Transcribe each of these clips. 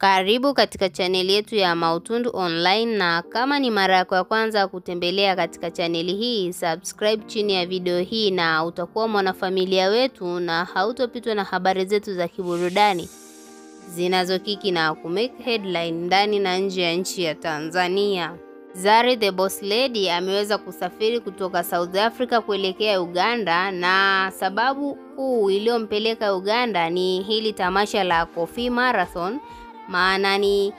Karibu katika chaneli yetu ya Mautundu Online, na kama ni mara yako ya kwanza kutembelea katika chaneli hii, subscribe chini ya video hii na utakuwa mwanafamilia wetu na hautopitwa na habari zetu za kiburudani zinazokiki na kumake headline ndani na nje ya nchi ya Tanzania. Zari the Boss Lady ameweza kusafiri kutoka South Africa kuelekea Uganda, na sababu kuu iliyompeleka Uganda ni hili tamasha la Coffee Marathon. Maana ni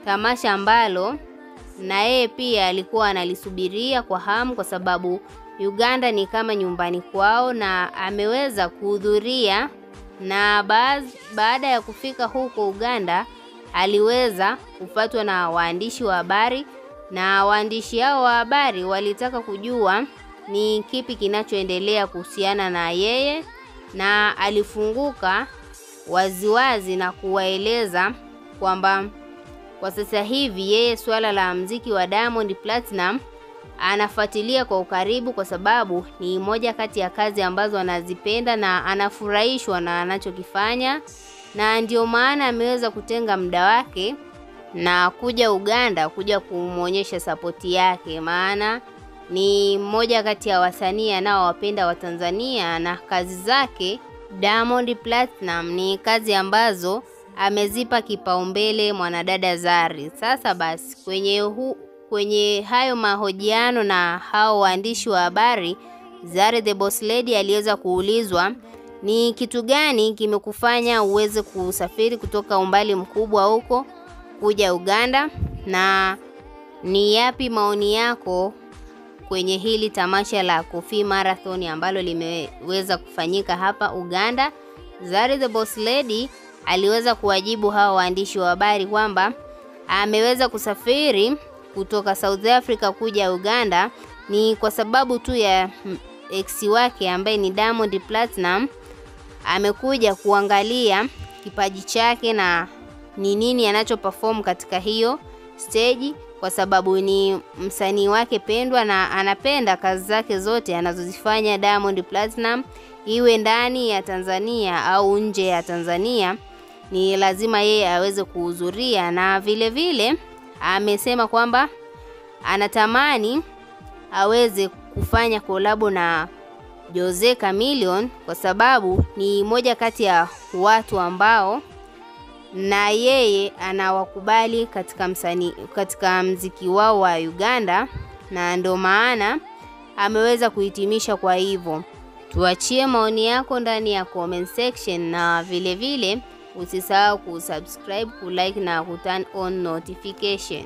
tamasha ambalo na yeye pia alikuwa analisubiria kwa hamu, kwa sababu Uganda ni kama nyumbani kwao, na ameweza kuhudhuria. Na baada ya kufika huko Uganda aliweza kufuatwa na waandishi wa habari, na waandishi hao wa habari walitaka kujua ni kipi kinachoendelea kuhusiana na yeye, na alifunguka waziwazi na kuwaeleza kwamba kwa sasa hivi yeye swala la muziki wa Diamond Platinum anafuatilia kwa ukaribu, kwa sababu ni moja kati ya kazi ambazo anazipenda na anafurahishwa na anachokifanya, na ndio maana ameweza kutenga muda wake na kuja Uganda kuja kumuonyesha sapoti yake. Maana ni moja kati ya wasanii anaowapenda wa Tanzania, na kazi zake Diamond Platinum ni kazi ambazo amezipa kipaumbele mwanadada Zari. Sasa basi kwenye hayo mahojiano na hao waandishi wa habari, Zari the Boss Lady aliweza kuulizwa ni kitu gani kimekufanya uweze kusafiri kutoka umbali mkubwa huko kuja Uganda, na ni yapi maoni yako kwenye hili tamasha la Coffee Marathon ambalo limeweza kufanyika hapa Uganda. Zari the Boss Lady aliweza kuwajibu hao waandishi wa habari kwamba ameweza kusafiri kutoka South Africa kuja Uganda ni kwa sababu tu ya ex wake ambaye ni Diamond Platinum. Amekuja kuangalia kipaji chake na ni nini anachoperform katika hiyo stage, kwa sababu ni msanii wake pendwa na anapenda kazi zake zote anazozifanya Diamond Platinum, iwe ndani ya Tanzania au nje ya Tanzania, ni lazima yeye aweze kuhudhuria. Na vile vile amesema kwamba anatamani aweze kufanya kolabo na Jose Chameleone, kwa sababu ni moja kati ya watu ambao na yeye anawakubali katika mziki wao wa Uganda, na ndio maana ameweza kuhitimisha. Kwa hivyo tuachie maoni yako ndani ya comment section, na vile vile usisahau kusubscribe, kulike na kuturn on notification.